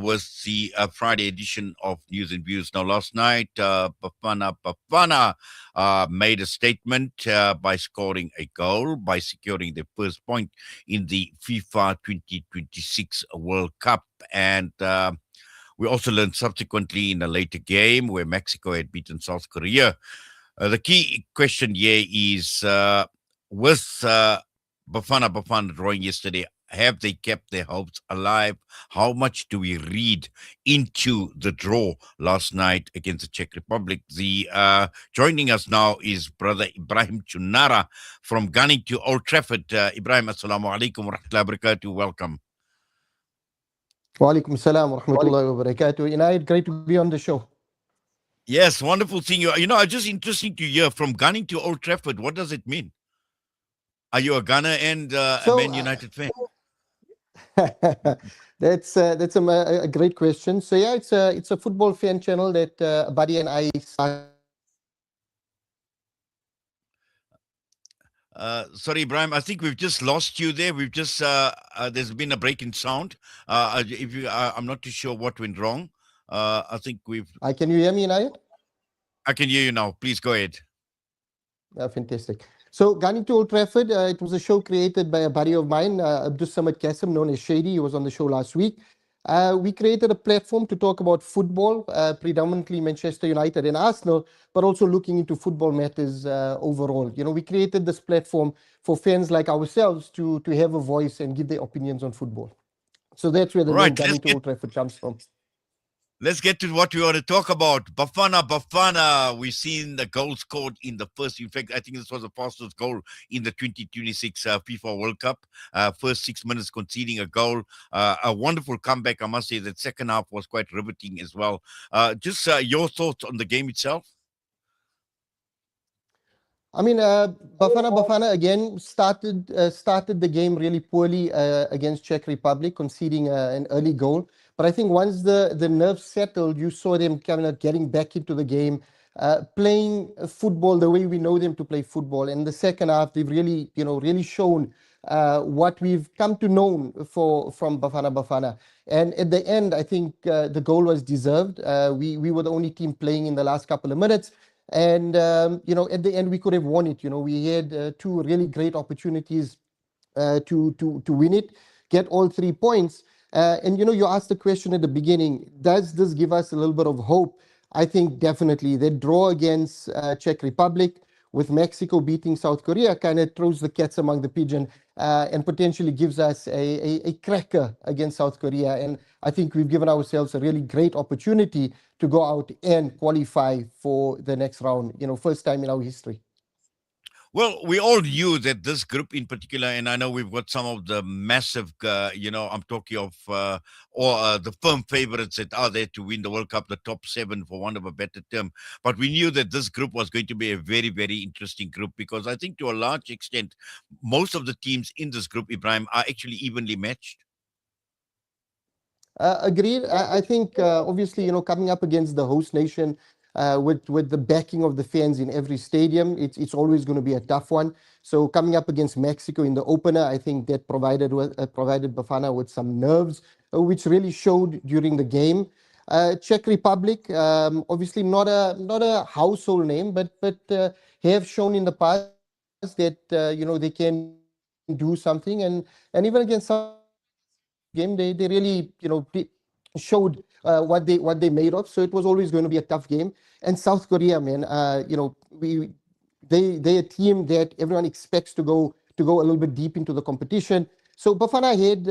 was the Friday edition of News and Views. Now, last night, Bafana Bafana made a statement by scoring a goal, by securing the first point in the FIFA 2026 World Cup. And we also learned subsequently in a later game where Mexico had beaten South Korea. The key question here is with Bafana Bafana drawing yesterday, have they kept their hopes alive? How much do we read into the draw last night against the Czech Republic? The joining us now is brother Ebrahim Choonara from Gunning to Old Trafford. Ebrahim, assalamu alaikum wa rahmatullahi wa barakatuh. Welcome. Wa alaikum salam wa rahmatullahi wa barakatuh. Inayat, great to be on the show. Yes, wonderful seeing you. You know, it's just interesting to hear from Gunning to Old Trafford. What does it mean? Are you a Gunner and a Man United fan? That's a great question. So yeah, it's a football fan channel that Buddy and I started. Sorry, Ibrahim, I think we've just lost you there. We've just there's been a break in sound. I'm not too sure what went wrong. I think Can you hear me, Inayat? I can hear you now. Please go ahead. Fantastic. So, Gunning to Old Trafford, it was a show created by a buddy of mine, Abdul Samad Qasim, known as Shady. He was on the show last week. We created a platform to talk about football, predominantly Manchester United and Arsenal, but also looking into football matters overall. You know, we created this platform for fans like ourselves to have a voice and give their opinions on football. So that's where the name Gunning to Old Trafford comes from. Let's get to what we want to talk about. Bafana Bafana. We've seen the goal scored in the first. In fact, I think this was the fastest goal in the 2026 FIFA World Cup. First 6 minutes conceding a goal. A wonderful comeback. I must say that second half was quite riveting as well. Just your thoughts on the game itself? I mean, Bafana Bafana again started the game really poorly against Czech Republic, conceding an early goal. But I think once the nerves settled, you saw them kind of getting back into the game, playing football the way we know them to play football. And the second half, they've really shown what we've come to know from Bafana Bafana. And at the end, I think the goal was deserved. We were the only team playing in the last couple of minutes. And, at the end, we could have won it. We had two really great opportunities to win it, get all 3 points. And, you asked the question at the beginning, does this give us a little bit of hope? I think definitely. The draw against Czech Republic with Mexico beating South Korea kind of throws the cats among the pigeon and potentially gives us a cracker against South Korea. And I think we've given ourselves a really great opportunity to go out and qualify for the next round, first time in our history. Well, we all knew that this group in particular, and I know we've got some of the massive, I'm talking of the firm favorites that are there to win the World Cup, the top 7 for want of a better term. But we knew that this group was going to be a very, very interesting group because I think to a large extent, most of the teams in this group, Ibrahim, are actually evenly matched. Agreed. I think, obviously, coming up against the host nation, with the backing of the fans in every stadium, it's always going to be a tough one. So coming up against Mexico in the opener, I think that provided Bafana with some nerves, which really showed during the game. Czech Republic, obviously not a household name, but have shown in the past that they can do something, and even against some game they really showed what they made of. So it was always going to be a tough game. And South Korea, man, they're a team that everyone expects to go a little bit deep into the competition. So Bafana had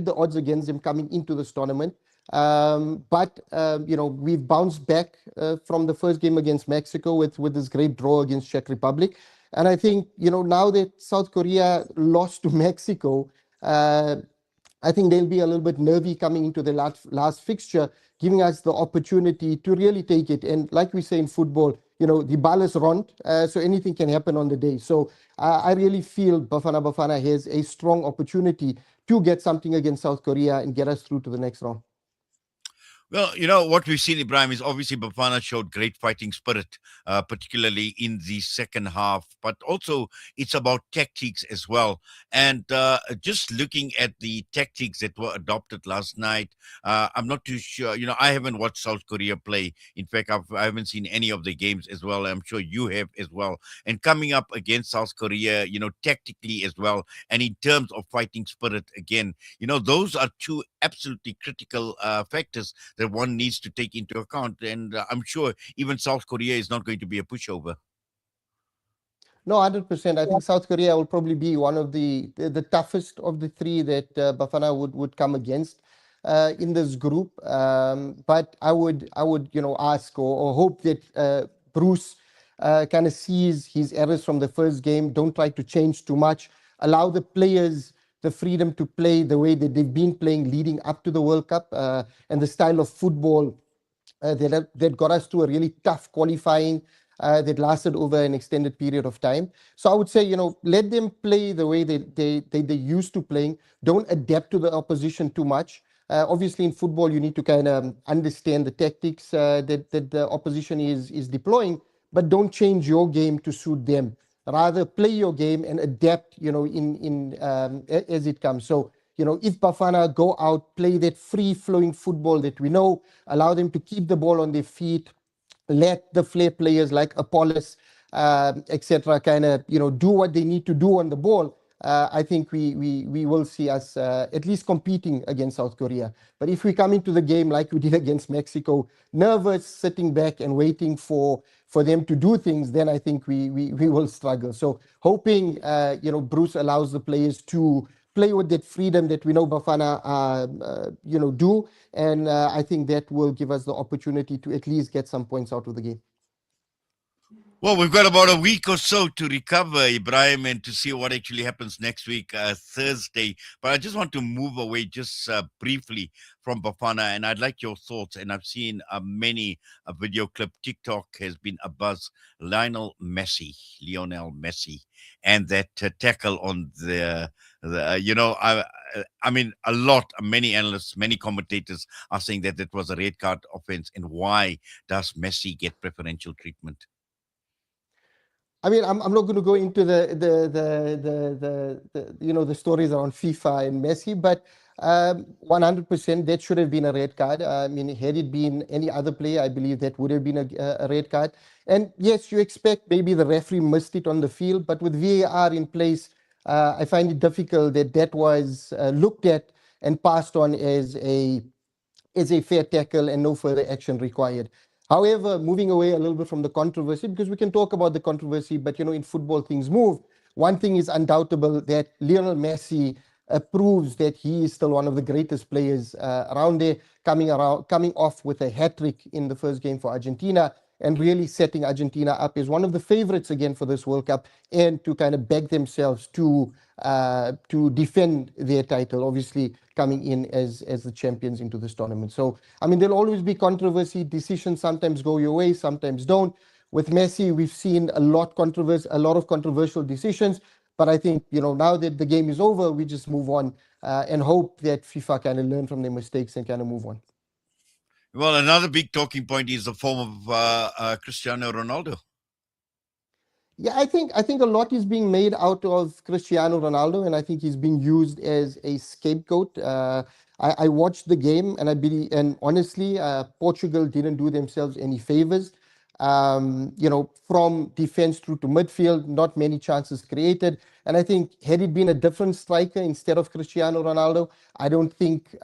the odds against them coming into this tournament. But we've bounced back from the first game against Mexico with this great draw against Czech Republic. And I think, now that South Korea lost to Mexico, I think they'll be a little bit nervy coming into the last fixture, giving us the opportunity to really take it. And like we say in football, the ball is rond, so anything can happen on the day. So I really feel Bafana Bafana has a strong opportunity to get something against South Korea and get us through to the next round. Well, what we've seen, Ibrahim, is obviously Bafana showed great fighting spirit, particularly in the second half. But also, it's about tactics as well. And just looking at the tactics that were adopted last night, I'm not too sure. I haven't watched South Korea play. In fact, I haven't seen any of the games as well. I'm sure you have as well. And coming up against South Korea, tactically as well, and in terms of fighting spirit, again, those are two absolutely critical factors that one needs to take into account. And I'm sure even South Korea is not going to be a pushover. No, 100%. I think South Korea will probably be one of the toughest of the three that Bafana would come against in this group. But I would ask or hope that Bruce kind of sees his errors from the first game. Don't try to change too much. Allow the players the freedom to play the way that they've been playing leading up to the World Cup and the style of football that got us to a really tough qualifying that lasted over an extended period of time. So I would say, let them play the way they used to playing. Don't adapt to the opposition too much. Obviously, in football, you need to kind of understand the tactics that the opposition is deploying, but don't change your game to suit them. Rather, play your game and adapt, as it comes. So, if Bafana go out, play that free flowing football that we know, allow them to keep the ball on their feet, let the flair players like Apollos, etc., kind of do what they need to do on the ball. I think we will see us at least competing against South Korea. But if we come into the game like we did against Mexico, nervous, sitting back and waiting for them to do things, then I think we will struggle. So hoping Bruce allows the players to play with that freedom that we know Bafana do, and I think that will give us the opportunity to at least get some points out of the game. Well, we've got about a week or so to recover, Ibrahim, and to see what actually happens next week, Thursday. But I just want to move away just briefly from Bafana, and I'd like your thoughts. And I've seen many a video clip. TikTok has been a buzz. Lionel Messi, and that tackle on I mean, many analysts, many commentators are saying that it was a red card offense. And why does Messi get preferential treatment? I mean, I'm not going to go into the stories around FIFA and Messi, but 100% that should have been a red card. I mean, had it been any other player, I believe that would have been a red card. And yes, you expect maybe the referee missed it on the field, but with VAR in place, I find it difficult that that was looked at and passed on as a fair tackle and no further action required. However, moving away a little bit from the controversy, because we can talk about the controversy, but in football things move. One thing is undoubtable that Lionel Messi proves that he is still one of the greatest players around there, coming off with a hat trick in the first game for Argentina and really setting Argentina up as one of the favorites again for this World Cup and to kind of beg themselves to defend their title, obviously coming in as the champions into this tournament. So, I mean, there'll always be controversy. Decisions sometimes go your way, sometimes don't. With Messi, we've seen a lot of controversial decisions. But I think, now that the game is over, we just move on and hope that FIFA kind of learn from their mistakes and kind of move on. Well, another big talking point is the form of Cristiano Ronaldo. Yeah, I think a lot is being made out of Cristiano Ronaldo, and I think he's being used as a scapegoat. I watched the game, and I believe, and honestly, Portugal didn't do themselves any favors. From defense through to midfield, not many chances created. And I think had it been a different striker instead of Cristiano Ronaldo, I don't think.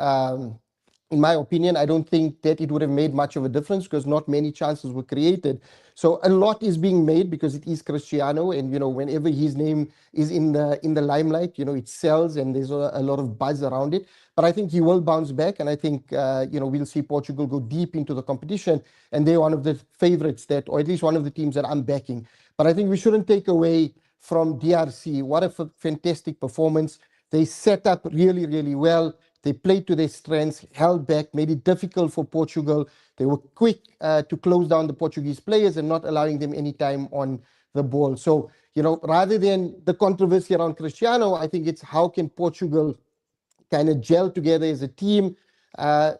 In my opinion, I don't think that it would have made much of a difference because not many chances were created. So a lot is being made because it is Cristiano, and whenever his name is in the limelight, it sells and there's a lot of buzz around it. But I think he will bounce back, and I think we'll see Portugal go deep into the competition, and they're one of the favorites or at least one of the teams that I'm backing. But I think we shouldn't take away from DRC. What a fantastic performance! They set up really, really well. They played to their strengths, held back, made it difficult for Portugal. They were quick to close down the Portuguese players and not allowing them any time on the ball. So, rather than the controversy around Cristiano, I think it's how can Portugal kind of gel together as a team,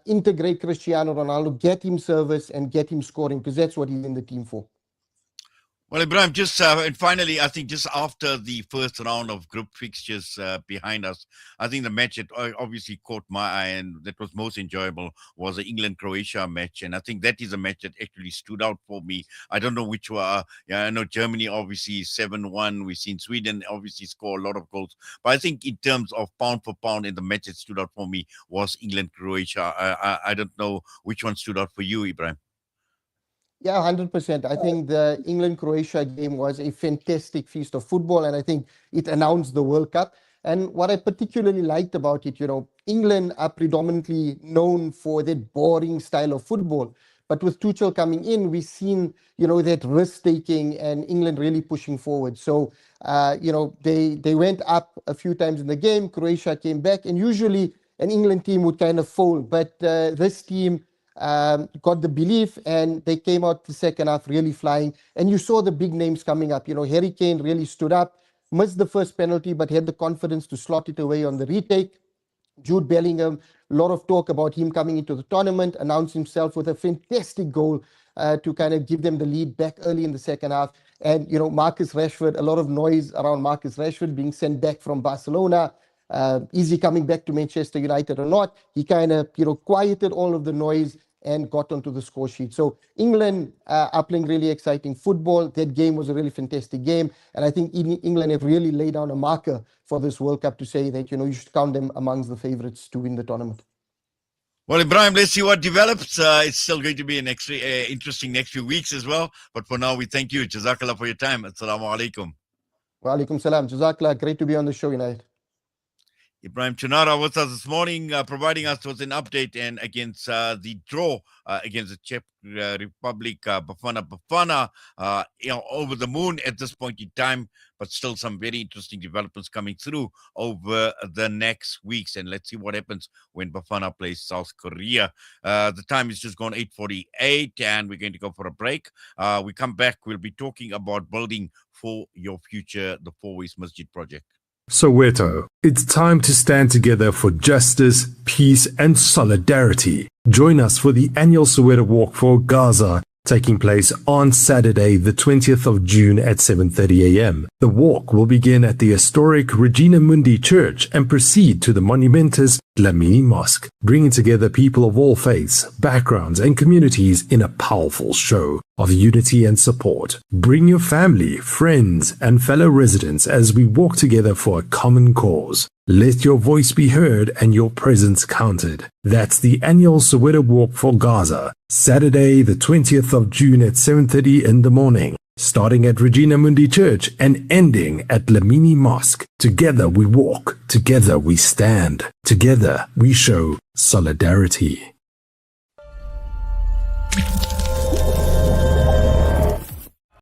integrate Cristiano Ronaldo, get him service and get him scoring, because that's what he's in the team for. Well, Ibrahim, just and finally, I think just after the first round of group fixtures behind us, I think the match that obviously caught my eye and that was most enjoyable was the England-Croatia match. And I think that is a match that actually stood out for me. I don't know which were, yeah, I know Germany obviously 7-1. We've seen Sweden obviously score a lot of goals. But I think in terms of pound for pound, in the match that stood out for me was England-Croatia. I don't know which one stood out for you, Ibrahim. Yeah, 100%. I think the England-Croatia game was a fantastic feast of football, and I think it announced the World Cup. And what I particularly liked about it, England are predominantly known for that boring style of football. But with Tuchel coming in, we've seen, that risk-taking and England really pushing forward. So, they went up a few times in the game. Croatia came back, and usually an England team would kind of fold. But this team got the belief, and they came out the second half really flying. And you saw the big names coming up. Harry Kane really stood up, missed the first penalty, but had the confidence to slot it away on the retake. Jude Bellingham, a lot of talk about him coming into the tournament, announced himself with a fantastic goal to kind of give them the lead back early in the second half. And, Marcus Rashford, a lot of noise around Marcus Rashford being sent back from Barcelona. Is he coming back to Manchester United or not? He kind of, quieted all of the noise and got onto the score sheet. So England are playing really exciting football. That game was a really fantastic game. And I think England have really laid down a marker for this World Cup to say that, you should count them amongst the favorites to win the tournament. Well, Ibrahim, let's see what develops. It's still going to be an interesting next few weeks as well. But for now, we thank you. Jazakallah for your time. Assalamu alaikum. Wa alaikum salam. Jazakallah. Great to be on the show, United. Ebrahim Choonara was us this morning, providing us with an update and against the draw against the Czech Republic, Bafana Bafana, over the moon at this point in time, but still some very interesting developments coming through over the next weeks. And let's see what happens when Bafana plays South Korea. The time is just gone 8:48, and we're going to go for a break. We come back, we'll be talking about building for your future, the Four Ways Masjid project. Soweto, it's time to stand together for justice, peace, and solidarity. Join us for the annual Soweto Walk for Gaza, taking place on Saturday, the 20th of June at 7:30 a.m. The walk will begin at the historic Regina Mundi Church and proceed to the monumentous Dlamini Mosque, bringing together people of all faiths, backgrounds, and communities in a powerful show of unity and support. Bring your family, friends, and fellow residents as we walk together for a common cause. Let your voice be heard and your presence counted. That's the annual Soweto Walk for Gaza, Saturday, the 20th of June at 7:30 in the morning, starting at Regina Mundi Church and ending at Dlamini Mosque. Together we walk, together we stand, together we show solidarity.